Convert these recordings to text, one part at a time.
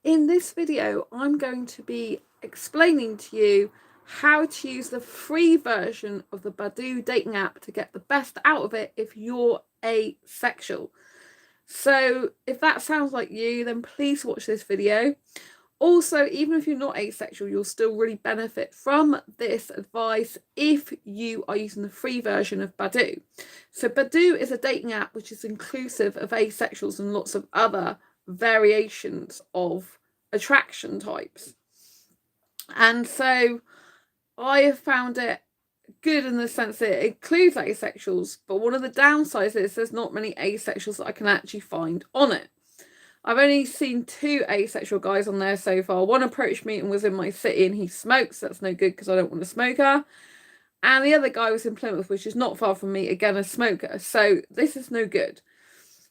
in this video, I'm going to be explaining to you how to use the free version of the Badoo dating app to get the best out of it if you're asexual. So if that sounds like you, then please watch this video. Also, even if you're not asexual, you'll still really benefit from this advice if you are using the free version of Badoo. So Badoo is a dating app which is inclusive of asexuals and lots of other variations of attraction types. And so I have found it good in the sense that it includes asexuals, but one of the downsides is there's not many asexuals that I can actually find on it. I've only seen 2 asexual guys on there so far. One approached me and was in my city and he smokes. That's no good because I don't want a smoker. And the other guy was in Plymouth, which is not far from me, again a smoker. So this is no good.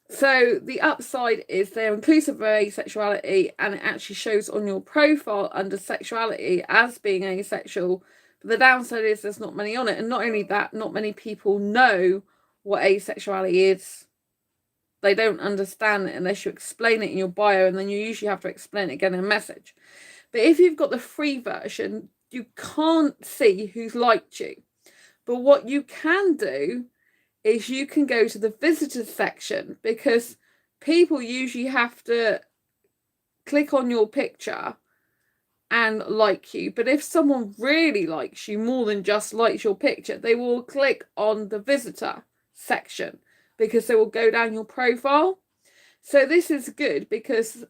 So the upside is they're inclusive of asexuality, and it actually shows on your profile under sexuality as being asexual. But the downside is there's not many on it. And not only that, not many people know what asexuality is. They don't understand it unless you explain it in your bio, and then you usually have to explain it again in a message. But if you've got the free version, you can't see who's liked you. But what you can do is you can go to the visitors section, because people usually have to click on your picture and like you. But if someone really likes you more than just likes your picture, they will click on the visitor section, because they will go down your profile. So this is good because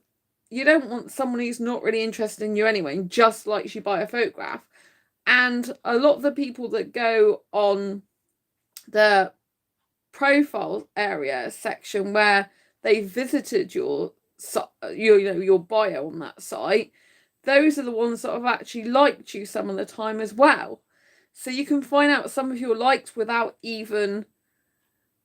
you don't want someone who's not really interested in you anyway and just likes you by a photograph. And a lot of the people that go on the profile area section where they visited your bio on that site, those are the ones that have actually liked you some of the time as well. So you can find out some of your likes without even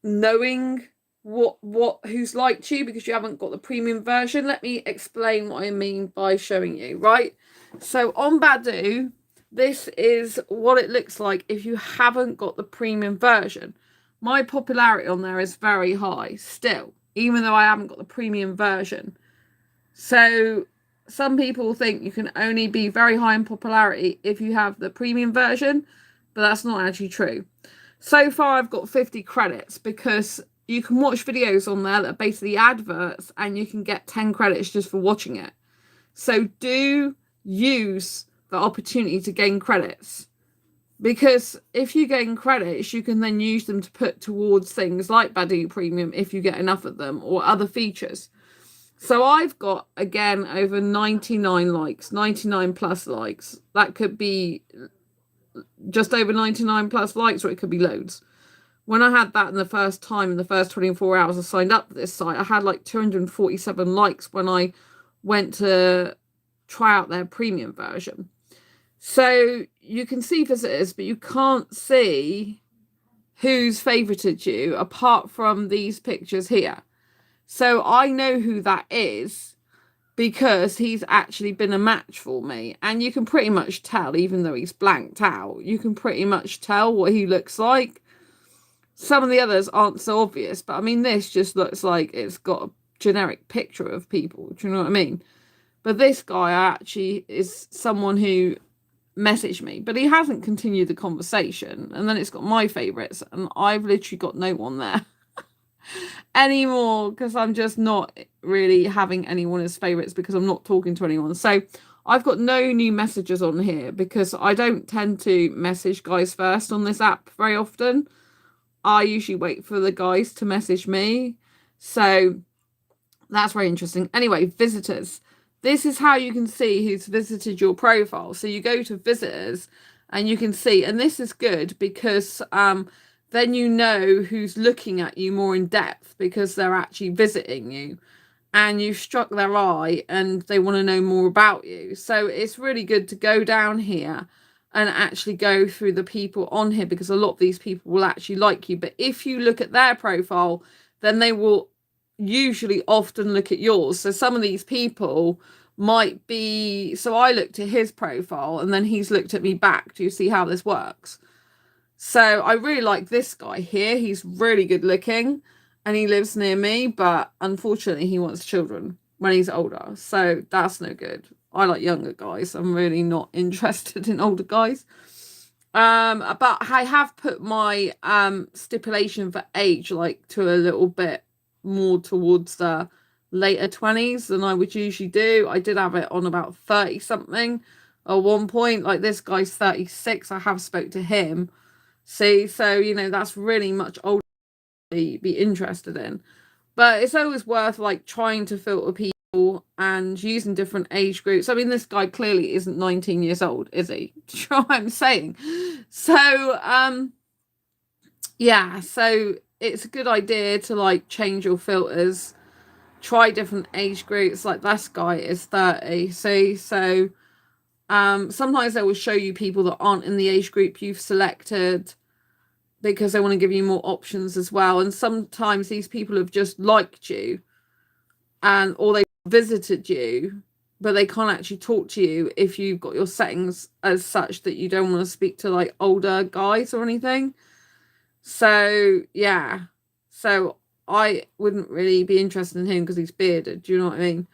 knowing who's liked you, because you haven't got the premium version. Let me explain what I mean by showing you. Right, so on Badoo, this is what it looks like if you haven't got the premium version. My popularity on there is very high still, even though I haven't got the premium version. So some people think you can only be very high in popularity if you have the premium version, but that's not actually true. So far, I've got 50 credits because you can watch videos on there that are basically adverts, and you can get 10 credits just for watching it. So do use the opportunity to gain credits, because if you gain credits, you can then use them to put towards things like Badoo Premium if you get enough of them, or other features. So I've got, again, over 99 likes, 99 plus likes. That could be just over 99 plus likes, or it could be loads. When I had that in the first time, in the first 24 hours I signed up for this site, I had like 247 likes when I went to try out their premium version. So you can see visitors, but you can't see who's favorited you apart from these pictures here. So I know who that is because he's actually been a match for me. And you can pretty much tell, even though he's blanked out, you can pretty much tell what he looks like. Some of the others aren't so obvious, but I mean, this just looks like it's got a generic picture of people. Do you know what I mean? But this guy actually is someone who messaged me, but he hasn't continued the conversation. And then it's got my favourites, and I've literally got no one there anymore, because I'm just not really having anyone as favourites because I'm not talking to anyone. So I've got no new messages on here because I don't tend to message guys first on this app very often. I usually wait for the guys to message me. So that's very interesting. Anyway, visitors. This is how you can see who's visited your profile. So you go to visitors and you can see, and this is good because then you know who's looking at you more in depth because they're actually visiting you and you've struck their eye and they want to know more about you. So it's really good to go down here and actually go through the people on here, because a lot of these people will actually like you. But if you look at their profile, then they will usually often look at yours. So some of these people might be, so I looked at his profile and then he's looked at me back. Do you see how this works? So I really like this guy here. He's really good looking and he lives near me, but unfortunately he wants children, when he's older. So that's no good. I like younger guys. I'm really not interested in older guys. But I have put my stipulation for age like to a little bit more towards the later 20s than I would usually do. I did have it on about 30 something at one point. Like this guy's 36. I have spoke to him. See, so you know that's really much older to be interested in. But it's always worth like trying to filter people and using different age groups. I mean, this guy clearly isn't 19 years old, is he? Do you know what I'm saying? So, yeah, so it's a good idea to like change your filters, try different age groups. Like this guy is 30. See, so sometimes they will show you people that aren't in the age group you've selected because they want to give you more options as well. And sometimes these people have just liked you and or they visited you, but they can't actually talk to you if you've got your settings as such that you don't want to speak to like older guys or anything. So yeah, so I wouldn't really be interested in him because he's bearded. Do you know what I mean?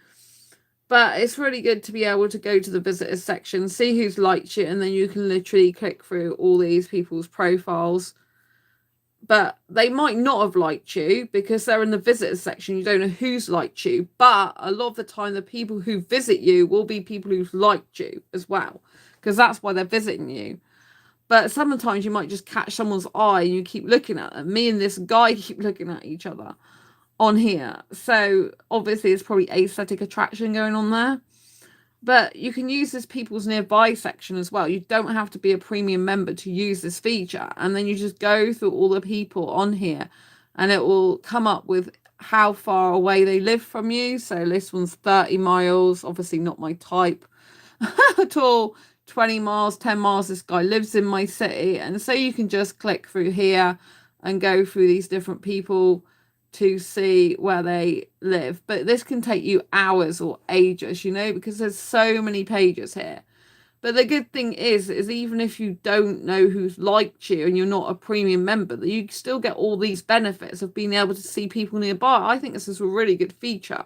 But it's really good to be able to go to the visitors section, see who's liked you, and then you can literally click through all these people's profiles. But they might not have liked you because they're in the visitors section. You don't know who's liked you. But a lot of the time, the people who visit you will be people who've liked you as well, because that's why they're visiting you. But sometimes you might just catch someone's eye and you keep looking at them. Me and this guy keep looking at each other on here. So obviously, there's probably aesthetic attraction going on there. But you can use this people's nearby section as well. You don't have to be a premium member to use this feature. And then you just go through all the people on here and it will come up with how far away they live from you. So this one's 30 miles, obviously not my type at all. 20 miles, 10 miles, this guy lives in my city. And so you can just click through here and go through these different people to see where they live. But this can take you hours or ages, you know, because there's so many pages here. But the good thing is even if you don't know who's liked you and you're not a premium member, that you still get all these benefits of being able to see people nearby. I think this is a really good feature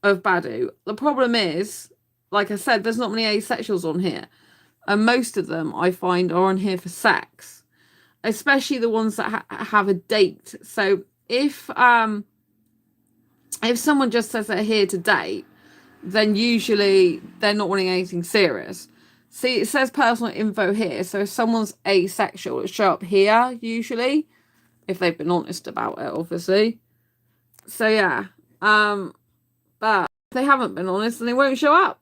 of Badoo. The problem is, like I said, there's not many asexuals on here. And most of them, I find, are on here for sex. Especially the ones that have a date. So if someone just says they're here to date, then usually they're not wanting anything serious. See, it says personal info here. So if someone's asexual, it'll show up here usually, if they've been honest about it, obviously. So yeah, but if they haven't been honest, then they won't show up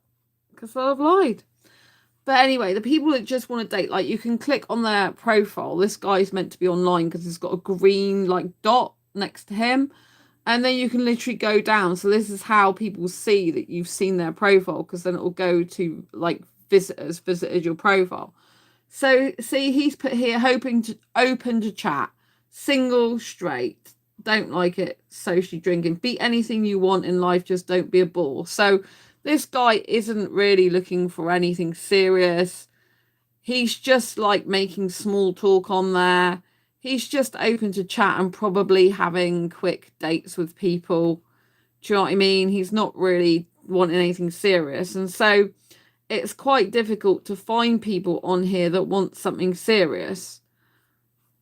because they'll have lied. But anyway, the people that just want to date, like you can click on their profile. This guy's meant to be online because he's got a green like dot next to him. And then you can literally go down. So this is how people see that you've seen their profile, because then it will go to like visitors, visited your profile. So see, he's put here, hoping to open to chat, single, straight, don't like it, socially drinking, be anything you want in life, just don't be a bore. So this guy isn't really looking for anything serious. He's just like making small talk on there. He's just open to chat and probably having quick dates with people. Do you know what I mean? He's not really wanting anything serious. And so it's quite difficult to find people on here that want something serious.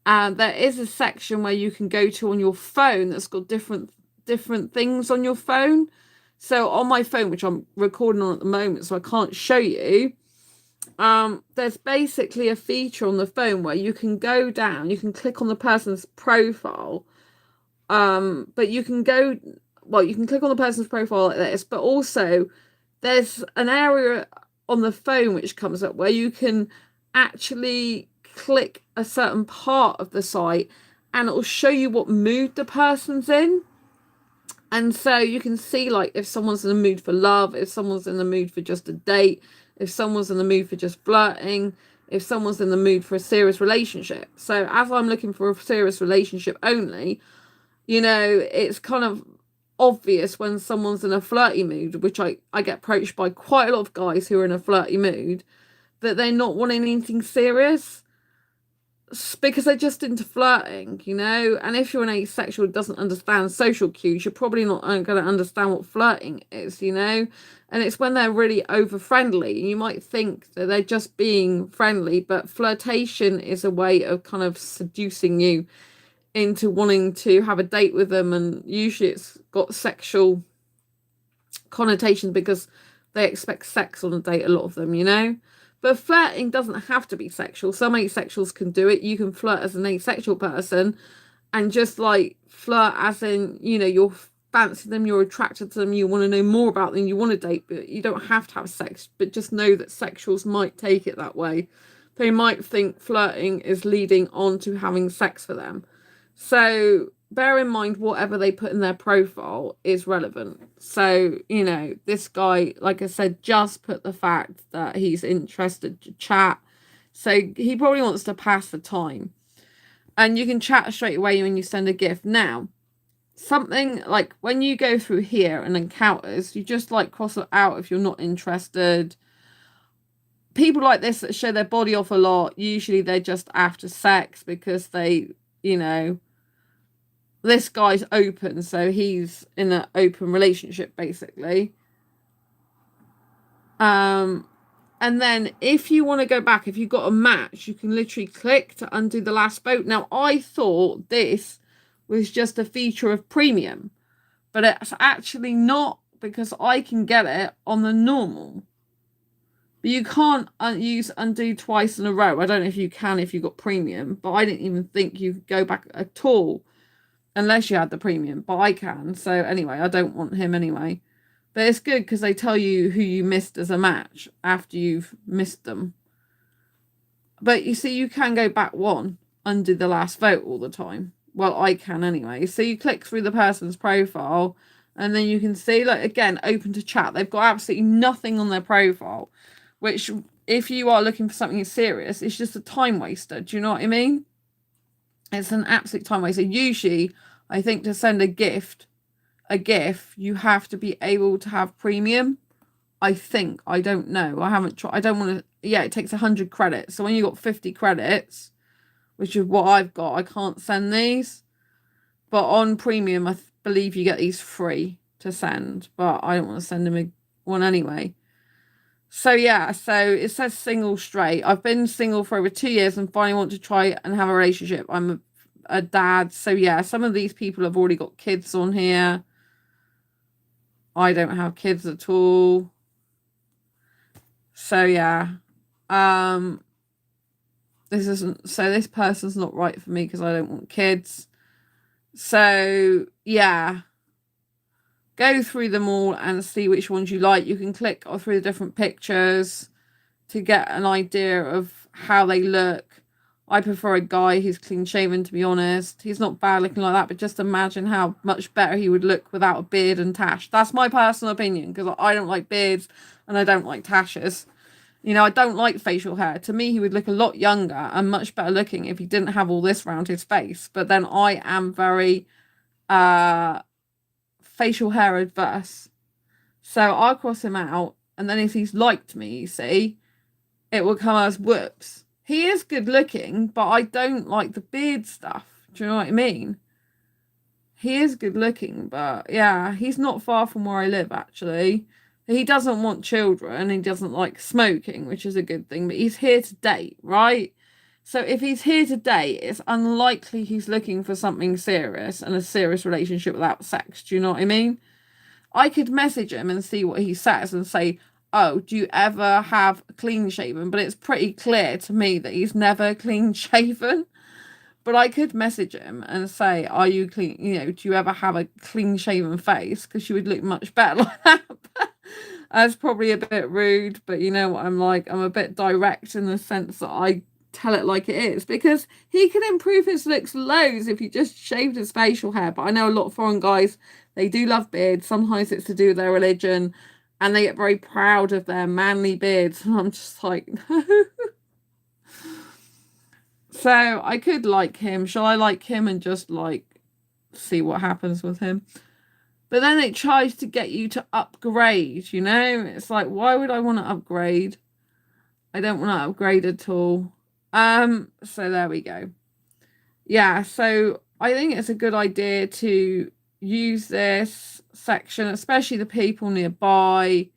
And there is a section where you can go to on your phone that's got different things on your phone. So on my phone, which I'm recording on at the moment, so I can't show you, there's basically a feature on the phone where you can go down, you can click on the person's profile, but you can go, well, you can click on the person's profile like this, but also there's an area on the phone which comes up where you can actually click a certain part of the site and it will show you what mood the person's in. And so you can see like if someone's in the mood for love, if someone's in the mood for just a date, if someone's in the mood for just flirting, if someone's in the mood for a serious relationship. So as I'm looking for a serious relationship only, you know, it's kind of obvious when someone's in a flirty mood, which I get approached by quite a lot of guys who are in a flirty mood, that they're not wanting anything serious. because they're just into flirting, you know. And if you're an asexual who doesn't understand social cues, you're probably not going to understand what flirting is, you know. And it's when they're really over friendly. You might think that they're just being friendly, but flirtation is a way of kind of seducing you into wanting to have a date with them. And usually it's got sexual connotations because they expect sex on a date, a lot of them, you know. But flirting doesn't have to be sexual. Some asexuals can do it. You can flirt as an asexual person and just like flirt as in, you know, you're fancy them, you're attracted to them, you want to know more about them, you want to date, but you don't have to have sex. But just know that sexuals might take it that way. They might think flirting is leading on to having sex for them. So bear in mind whatever they put in their profile is relevant. So, you know, this guy, like I said, just put the fact that he's interested to chat. So he probably wants to pass the time. And you can chat straight away when you send a gift. Now, something like when you go through here and encounters, you just like cross it out if you're not interested. People like this that show their body off a lot, usually they're just after sex because they, you know, this guy's open, so he's in an open relationship, basically. And then if you want to go back, if you've got a match, you can literally click to undo the last vote. Now, I thought this was just a feature of premium, but it's actually not because I can get it on the normal. But you can't use undo twice in a row. I don't know if you can if you've got premium, but I didn't even think you could go back at all. Unless you had the premium, but I can. So anyway, I don't want him anyway. But it's good because they tell you who you missed as a match after you've missed them. But you see, you can go back one, undo the last vote all the time. Well, I can anyway. So you click through the person's profile and then you can see, like, again, open to chat. They've got absolutely nothing on their profile, which if you are looking for something serious, it's just a time waster. Do you know what I mean? It's an absolute time waster. Usually, I think to send a gift, you have to be able to have premium. I think. I don't know. I haven't tried. I don't want to. Yeah, it takes 100 credits. So when you got 50 credits, which is what I've got, I can't send these. But on premium, I believe you get these free to send. But I don't want to send them one anyway. So yeah, so it says single straight. I've been single for over 2 years and finally want to try and have a relationship. I'm a dad. So yeah, some of these people have already got kids on here. I don't have kids at all. So yeah. This person's not right for me because I don't want kids. So yeah. Go through them all and see which ones you like. You can click through the different pictures to get an idea of how they look. I prefer a guy who's clean shaven, to be honest. He's not bad looking like that, but just imagine how much better he would look without a beard and tash. That's my personal opinion because I don't like beards and I don't like tashes. You know, I don't like facial hair. To me, he would look a lot younger and much better looking if he didn't have all this around his face. But then I am very facial hair adverse. So I'll cross him out. And then if he's liked me, you see, it will come as whoops. He is good looking, but I don't like the beard stuff. Do you know what I mean? He is good looking, but yeah, he's not far from where I live, actually. He doesn't want children. He doesn't like smoking, which is a good thing, but he's here to date, right? So if he's here to date, it's unlikely he's looking for something serious and a serious relationship without sex. Do you know what I mean? I could message him and see what he says and say, oh, do you ever have clean shaven? But it's pretty clear to me that he's never clean shaven. But I could message him and say, are you clean? You know, do you ever have a clean shaven face? Because you would look much better like that. That's probably a bit rude, but you know what I'm like. I'm a bit direct in the sense that I tell it like it is, because he can improve his looks loads if he just shaved his facial hair. But I know a lot of foreign guys, they do love beards. Sometimes it's to do with their religion and they get very proud of their manly beards. And I'm just like, no. So I could like him. Shall I like him and just like see what happens with him? But then it tries to get you to upgrade, you know? It's like, why would I want to upgrade? I don't want to upgrade at all. So there we go. Yeah, so I think it's a good idea to use this section, especially the people nearby.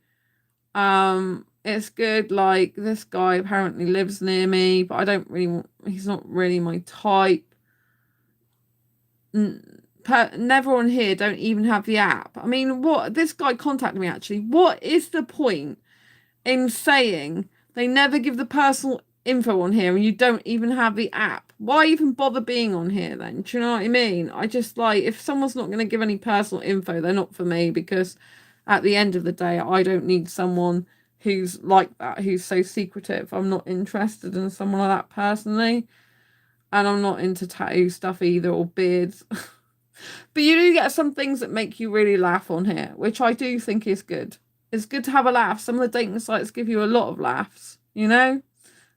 It's good, like this guy apparently lives near me, but I don't really he's not really my type. Never on here don't even have the app. I mean, what this guy contacted me actually. What is the point in saying they never give the personal info on here and you don't even have the app? Why even bother being on here then? Do you know what I mean? I just like, if someone's not going to give any personal info, they're not for me, because at the end of the day, I don't need someone who's like that, who's so secretive. I'm not interested in someone like that personally. And I'm not into tattoo stuff either, or beards. But you do get some things that make you really laugh on here, which I do think is good. It's good to have a laugh. Some of the dating sites give you a lot of laughs, you know?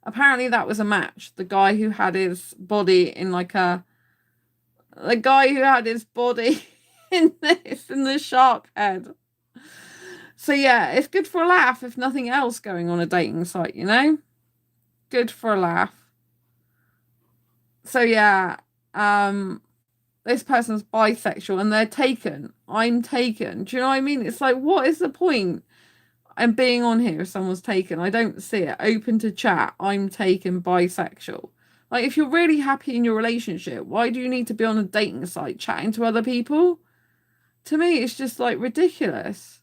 Apparently that was a match. The guy who had his body in like a... The guy who had his body in the shark head. So yeah, it's good for a laugh, if nothing else, going on a dating site, you know? Good for a laugh. So yeah, this person's bisexual and they're taken. I'm taken. Do you know what I mean? It's like, what is the point in being on here if someone's taken? I don't see it. Open to chat. I'm taken, bisexual. Like, if you're really happy in your relationship, why do you need to be on a dating site chatting to other people? To me, it's just like ridiculous.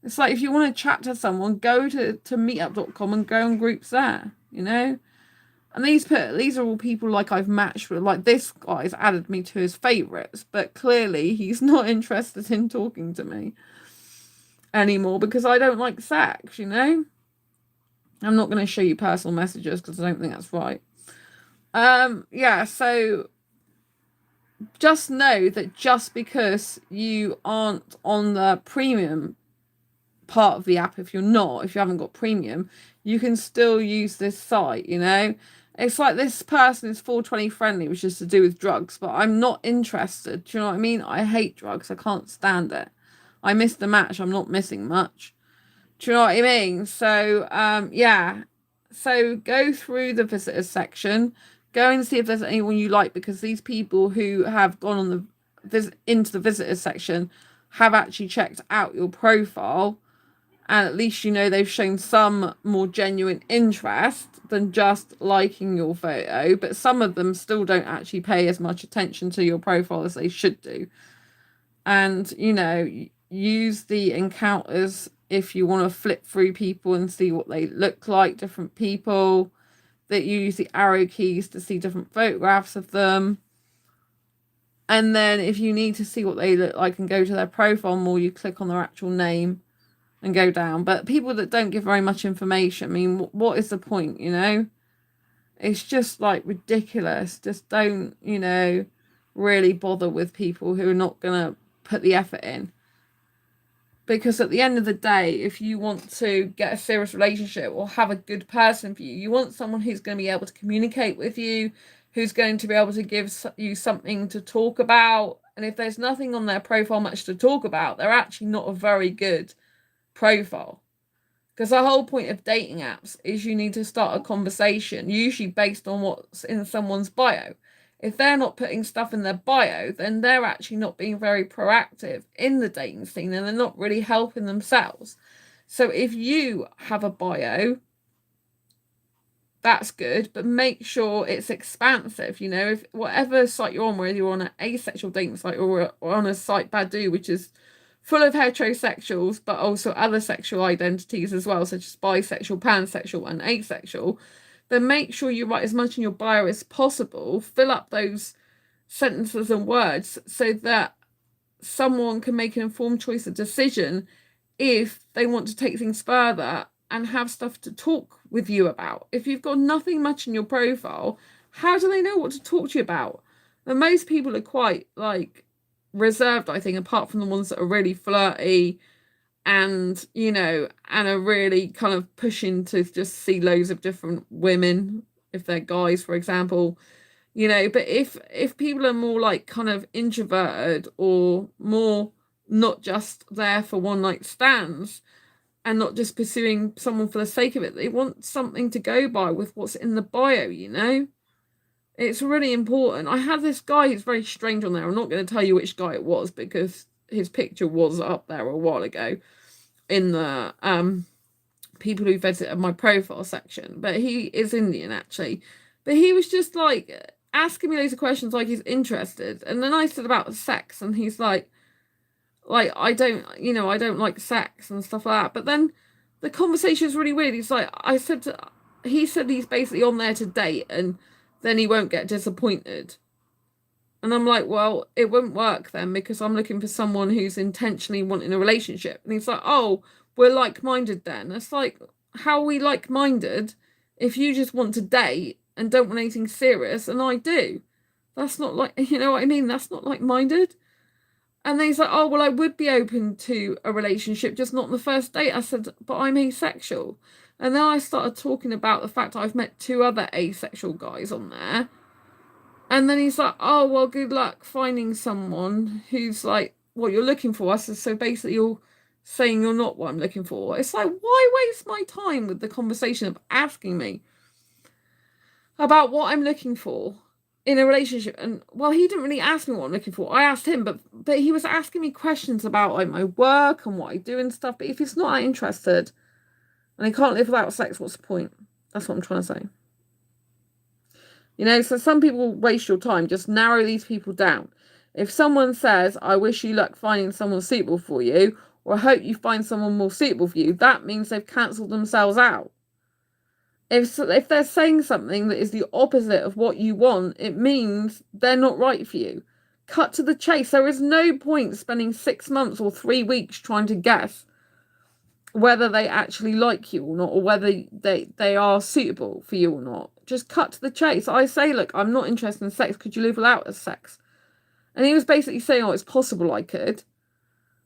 It's like, if you want to chat to someone, go to meetup.com and go on groups there, you know? And these are all people like I've matched with. Like, this guy's added me to his favourites, but clearly he's not interested in talking to me anymore because I don't like sex, you know? I'm not going to show you personal messages because I don't think that's right. Yeah, so just know that just because you aren't on the premium part of the app, if you haven't got premium, you can still use this site, you know? It's like, this person is 420 friendly, which is to do with drugs, but I'm not interested. Do you know what I mean? I hate drugs. I can't stand it. I missed the match. I'm not missing much. Do you know what I mean? So, yeah. So go through the visitors section. Go and see if there's anyone you like, because these people who have gone on into the visitors section have actually checked out your profile. And at least, you know, they've shown some more genuine interest than just liking your photo. But some of them still don't actually pay as much attention to your profile as they should do. And, you know, use the encounters if you want to flip through people and see what they look like, different people. That you use the arrow keys to see different photographs of them. And then if you need to see what they look like and go to their profile more, you click on their actual name and go down. But people that don't give very much information, I mean, what is the point, you know? It's just like ridiculous. Just don't, you know, really bother with people who are not going to put the effort in. Because at the end of the day, if you want to get a serious relationship or have a good person for you, you want someone who's going to be able to communicate with you, who's going to be able to give you something to talk about. And if there's nothing on their profile much to talk about, they're actually not a very good profile. Because the whole point of dating apps is you need to start a conversation, usually based on what's in someone's bio. If they're not putting stuff in their bio, then they're actually not being very proactive in the dating scene and they're not really helping themselves. So if you have a bio, that's good, but make sure it's expansive. You know, if whatever site you're on, whether you're on an asexual dating site or on a site Badoo, which is full of heterosexuals, but also other sexual identities as well, such as bisexual, pansexual, and asexual, then make sure you write as much in your bio as possible. Fill up those sentences and words so that someone can make an informed choice, a decision, if they want to take things further and have stuff to talk with you about. If you've got nothing much in your profile, how do they know what to talk to you about? And most people are quite like reserved, I think, apart from the ones that are really flirty and, you know, and are really kind of pushing to just see loads of different women, if they're guys, for example, you know. But if people are more like kind of introverted or more not just there for one night stands, and not just pursuing someone for the sake of it. They want something to go by with what's in the bio, you know? It's really important. I had this guy who's very strange on there. I'm not going to tell you which guy it was because his picture was up there a while ago in the people who visited my profile section. But he is Indian, actually. But he was just like asking me loads of questions like he's interested. And then I said about sex, and he's like, I don't, I don't like sex and stuff like that. But then the conversation is really weird. He's like, he said he's basically on there to date, and then he won't get disappointed. And I'm like, well, it won't work then, because I'm looking for someone who's intentionally wanting a relationship. And he's like, oh, we're like-minded then. It's like, how are we like-minded if you just want to date and don't want anything serious, and I do? That's not like, you know what I mean? That's not like-minded. And then he's like, oh, well, I would be open to a relationship, just not on the first date. I said, but I'm asexual. And then I started talking about the fact I've met 2 other asexual guys on there. And then he's like, oh, well, good luck finding someone who's like what you're looking for. I said, so basically you're saying you're not what I'm looking for. It's like, why waste my time with the conversation of asking me about what I'm looking for in a relationship? And well, he didn't really ask me what I'm looking for. I asked him, but he was asking me questions about like my work and what I do and stuff. But if he's not interested and he can't live without sex, what's the point? That's what I'm trying to say. So some people waste your time. Just narrow these people down. If someone says, I wish you luck finding someone suitable for you, or I hope you find someone more suitable for you, that means they've cancelled themselves out. If they're saying something that is the opposite of what you want, it means they're not right for you. Cut to the chase. There is no point spending 6 months or 3 weeks trying to guess whether they actually like you or not, or whether they are suitable for you or not. Just cut to the chase. I say, look, I'm not interested in sex. Could you live without sex? And he was basically saying, oh, it's possible I could.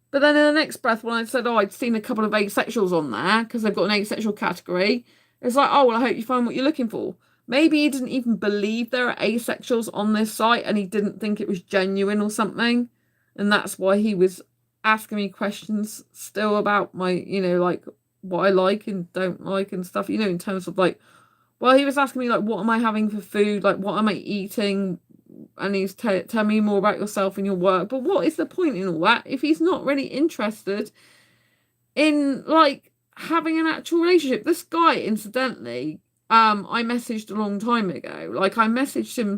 But then in the next breath, when I said, oh, I'd seen a couple of asexuals on there because they've got an asexual category, it's like, oh, well, I hope you find what you're looking for. Maybe he didn't even believe there are asexuals on this site and he didn't think it was genuine or something. And that's why he was asking me questions still about my, like what I like and don't like and stuff, in terms of like, well, he was asking me like, what am I having for food? Like, what am I eating? And he's tell me more about yourself and your work. But what is the point in all that if he's not really interested in like having an actual relationship? This guy, incidentally, I messaged a long time ago. Like, I messaged him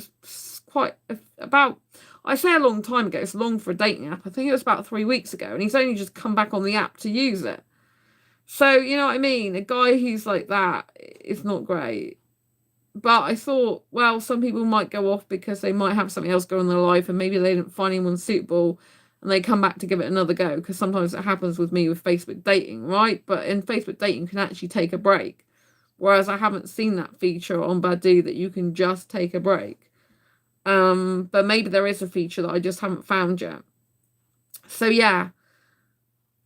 I say a long time ago, it's long for a dating app. I think it was about 3 weeks ago, and he's only just come back on the app to use it. So, you know what I mean? A guy who's like that is not great. But I thought, well, some people might go off because they might have something else going on in their life, and maybe they didn't find anyone suitable, and they come back to give it another go, because sometimes it happens with me with Facebook dating, right? But in Facebook dating, you can actually take a break. Whereas I haven't seen that feature on Badoo that you can just take a break. But maybe there is a feature that I just haven't found yet. So yeah,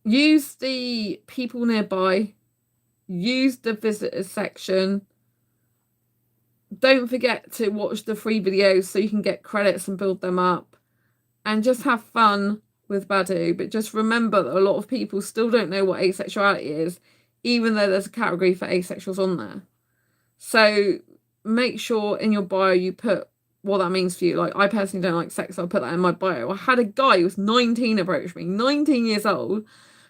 use the people nearby, use the visitors section. Don't forget to watch the free videos so you can get credits and build them up, and just have fun with Badoo. But just remember that a lot of people still don't know what asexuality is, even though there's a category for asexuals on there. So make sure in your bio you put what that means for you. Like, I personally don't like sex, so I'll put that in my bio. I had a guy who was 19 approach me, 19 years old,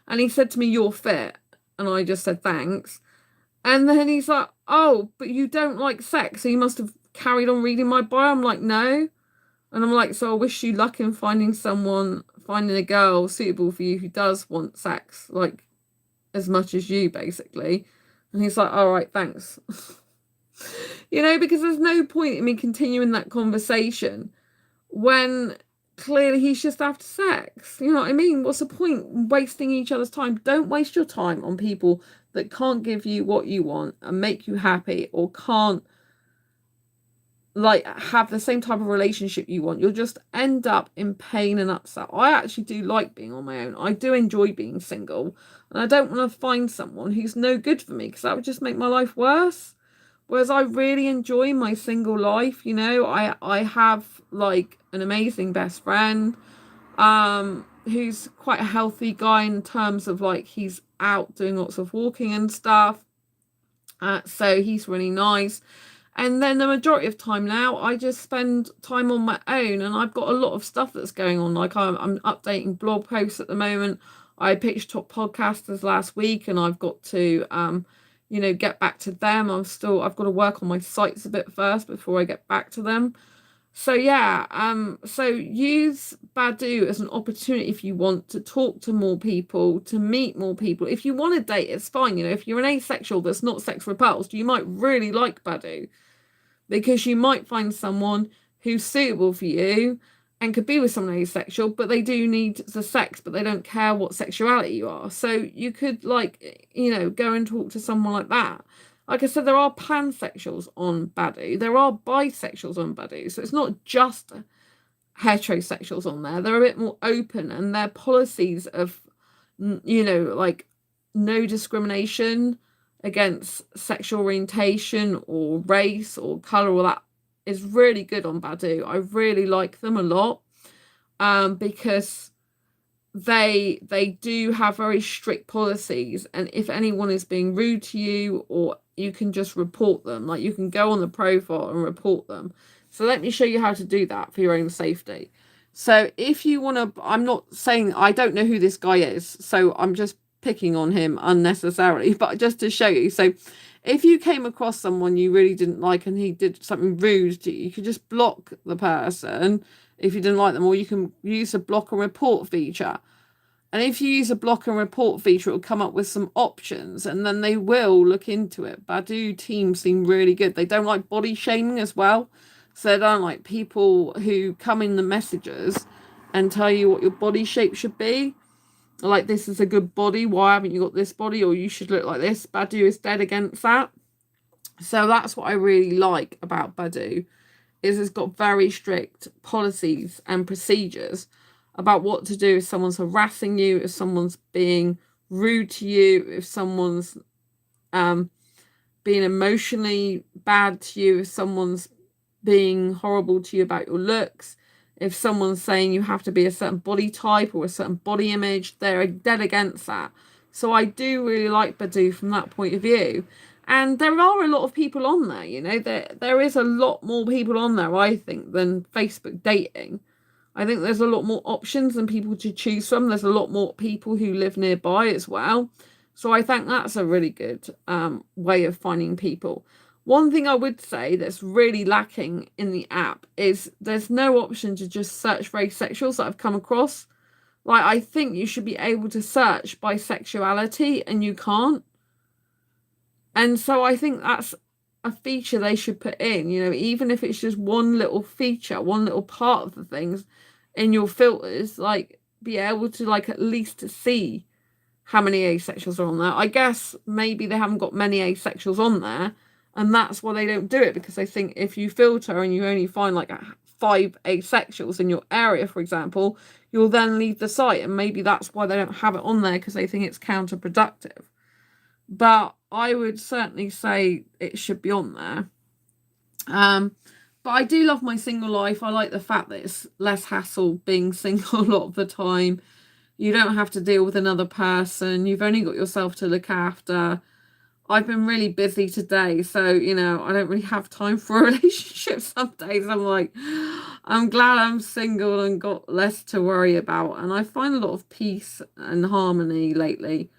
and he said to me, you're fit. And I just said, thanks. And then he's like, oh, but you don't like sex, so you must have carried on reading my bio. I'm like, no. And I'm like, so I wish you luck in finding a girl suitable for you who does want sex, like, as much as you, basically. And he's like, all right, thanks. Because there's no point in me continuing that conversation when clearly he's just after sex. You know what I mean? What's the point wasting each other's time? Don't waste your time on people that can't give you what you want and make you happy, or can't like have the same type of relationship you want. You'll just end up in pain and upset. I actually do like being on my own. I do enjoy being single, and I don't want to find someone who's no good for me, because that would just make my life worse. Whereas I really enjoy my single life. I have like an amazing best friend. who's quite a healthy guy in terms of like he's out doing lots of walking and stuff. So he's really nice. And then the majority of time now, I just spend time on my own, and I've got a lot of stuff that's going on. Like I'm updating blog posts at the moment. I pitched top podcasters last week, and I've got to, get back to them. I've got to work on my sites a bit first before I get back to them. So yeah, so use Badoo as an opportunity if you want to talk to more people, to meet more people. If you want to date, it's fine. If you're an asexual that's not sex repulsed, you might really like Badoo, because you might find someone who's suitable for you and could be with someone asexual, but they do need the sex, but they don't care what sexuality you are. So you could go and talk to someone like that. Like I said, there are pansexuals on Badoo. There are bisexuals on Badoo. So it's not just heterosexuals on there. They're a bit more open, and their policies of, no discrimination against sexual orientation or race or colour, all that is really good on Badoo. I really like them a lot, because they do have very strict policies, and if anyone is being rude to you, or you can just report them. Like, you can go on the profile and report them. So let me show you how to do that for your own safety. So if you want to, I'm not saying, I don't know who this guy is, so I'm just picking on him unnecessarily, but just to show you. So if you came across someone you really didn't like and he did something rude to you, you could just block the person if you didn't like them, or you can use the block and report feature. And if you use a block and report feature, it will come up with some options, and then they will look into it. Badoo team seem really good. They don't like body shaming as well. So they don't like people who come in the messages and tell you what your body shape should be. Like, this is a good body, why haven't you got this body? Or you should look like this. Badoo is dead against that. So that's what I really like about Badoo, is it's got very strict policies and procedures about what to do if someone's harassing you, if someone's being rude to you, if someone's being emotionally bad to you, if someone's being horrible to you about your looks, if someone's saying you have to be a certain body type or a certain body image, they're dead against that. So I do really like Badoo from that point of view. And there are a lot of people on there, there is a lot more people on there, I think, than Facebook dating. I think there's a lot more options and people to choose from. There's a lot more people who live nearby as well. So I think that's a really good way of finding people. One thing I would say that's really lacking in the app is there's no option to just search for asexuals that I've come across. Like, I think you should be able to search by sexuality, and you can't. And so I think that's a feature they should put in, even if it's just one little feature, one little part of the things in your filters, like, be able to, like, at least see how many asexuals are on there. I guess maybe they haven't got many asexuals on there, and that's why they don't do it, because they think if you filter and you only find like 5 asexuals in your area, for example, you'll then leave the site, and maybe that's why they don't have it on there, because they think it's counterproductive. But I would certainly say it should be on there. But I do love my single life. I like the fact that it's less hassle being single a lot of the time. You don't have to deal with another person. You've only got yourself to look after. I've been really busy today, so, I don't really have time for a relationship some days. I'm like, I'm glad I'm single and got less to worry about. And I find a lot of peace and harmony lately,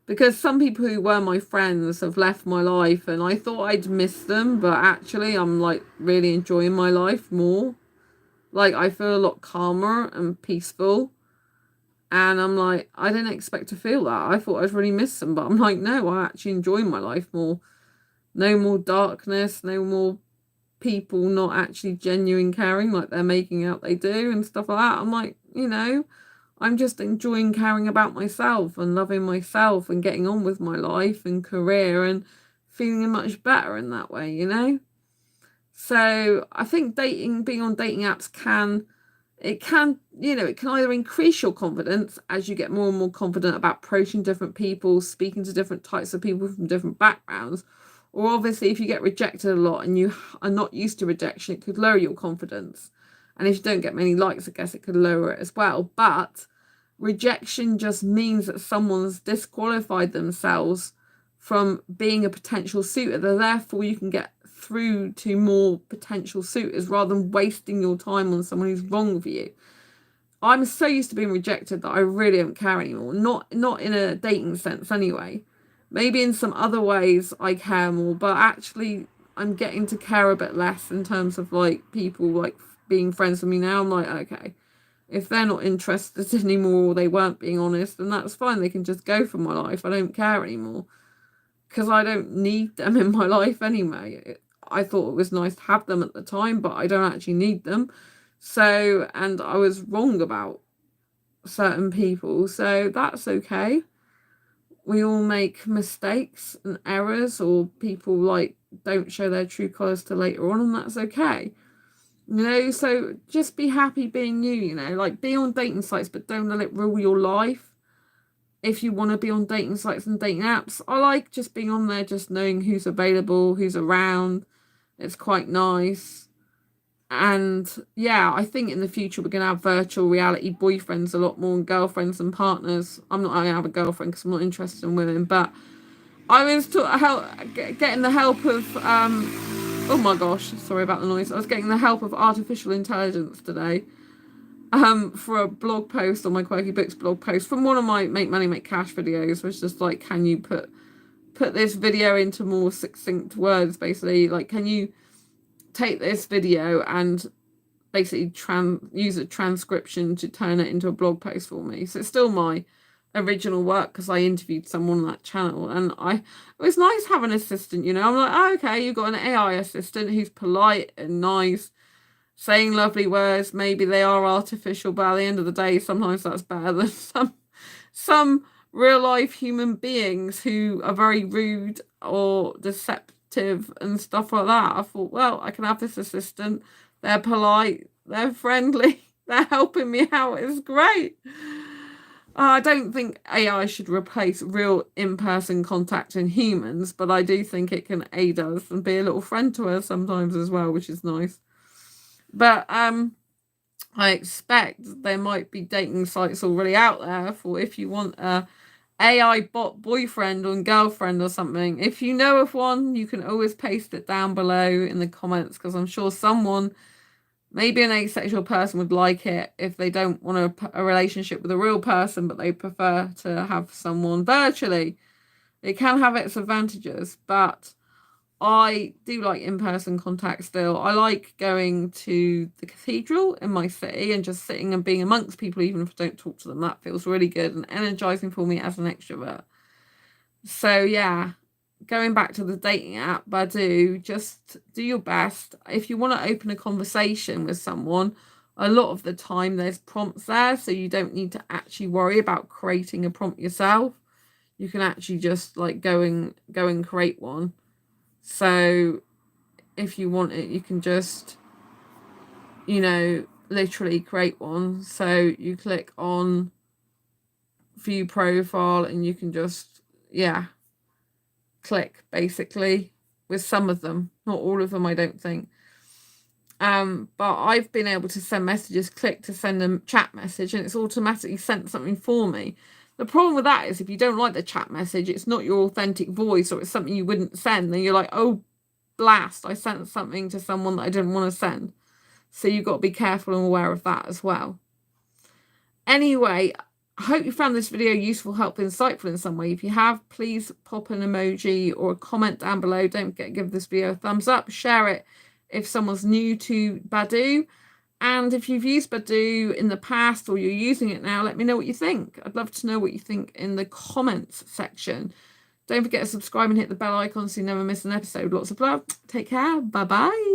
because some people who were my friends have left my life, and I thought I'd miss them, but actually I'm like really enjoying my life more. Like, I feel a lot calmer and peaceful. And I'm like, I didn't expect to feel that. I thought I'd really miss them, but I'm like, no, I actually enjoy my life more. No more darkness, no more people not actually genuine caring like they're making out they do and stuff like that. I'm like, I'm just enjoying caring about myself and loving myself and getting on with my life and career and feeling much better in that way, So I think being on dating apps can either increase your confidence as you get more and more confident about approaching different people, speaking to different types of people from different backgrounds, or obviously if you get rejected a lot and you are not used to rejection, it could lower your confidence. And if you don't get many likes, I guess it could lower it as well. But rejection just means that someone's disqualified themselves from being a potential suitor. Therefore, you can get through to more potential suitors rather than wasting your time on someone who's wrong for you. I'm so used to being rejected that I really don't care anymore. Not in a dating sense anyway. Maybe in some other ways I care more, but actually I'm getting to care a bit less in terms of like people like being friends with me now. I'm like, okay, if they're not interested anymore or they weren't being honest, then that's fine. They can just go from my life. I don't care anymore because I don't need them in my life anyway. I thought it was nice to have them at the time, but I don't actually need them. So, and I was wrong about certain people, so that's okay. We all make mistakes and errors, or people like don't show their true colours till later on, and that's okay. You know, so just be happy being you, you know, like be on dating sites, but don't let it rule your life. If you want to be on dating sites and dating apps, I like just being on there, just knowing who's available, who's around. It's quite nice. And yeah, I think in the future we're going to have virtual reality boyfriends a lot more, and girlfriends and partners. I'm not going to have a girlfriend because I'm not interested in women, but I was getting the help of oh my gosh, sorry about the noise. I was getting the help of artificial intelligence today for a blog post on my Quirky Books blog post from one of my Make Money Make Cash videos, which is just like, can you put this video into more succinct words, basically, like, can you take this video and basically use a transcription to turn it into a blog post for me. So it's still my original work because I interviewed someone on that channel, and it was nice having an assistant, you know. I'm like, oh, okay, you've got an AI assistant who's polite and nice, saying lovely words. Maybe they are artificial, but at the end of the day, sometimes that's better than some real life human beings who are very rude or deceptive and stuff like that. I thought, well, I can have this assistant. They're polite, they're friendly, they're helping me out. It's great. I don't think AI should replace real in-person contact in humans, but I do think it can aid us and be a little friend to us sometimes as well, which is nice. But I expect there might be dating sites already out there for if you want a AI bot boyfriend or girlfriend or something. If you know of one, you can always paste it down below in the comments, because I'm sure someone, maybe an asexual person, would like it if they don't want a relationship with a real person, but they prefer to have someone virtually. It can have its advantages, but I do like in-person contact still. I like going to the cathedral in my city and just sitting and being amongst people, even if I don't talk to them. That feels really good and energizing for me as an extrovert. So yeah, going back to the dating app, Badoo, just do your best. If you want to open a conversation with someone, a lot of the time there's prompts there, so you don't need to actually worry about creating a prompt yourself. You can actually just like go and create one. So if you want it, you can just, you know, literally create one. So you click on view profile and you can just, yeah, click basically with some of them, not all of them, I don't think. But I've been able to send messages, click to send a chat message, and it's automatically sent something for me. The problem with that is if you don't like the chat message, it's not your authentic voice, or it's something you wouldn't send, then you're like, oh, blast, I sent something to someone that I didn't want to send. So you've got to be careful and aware of that as well. Anyway, I hope you found this video useful, helpful, insightful in some way. If you have, please pop an emoji or a comment down below. Don't forget to give this video a thumbs up. Share it if someone's new to Badoo. And if you've used Badoo in the past or you're using it now, let me know what you think. I'd love to know what you think in the comments section. Don't forget to subscribe and hit the bell icon so you never miss an episode. Lots of love. Take care. Bye-bye.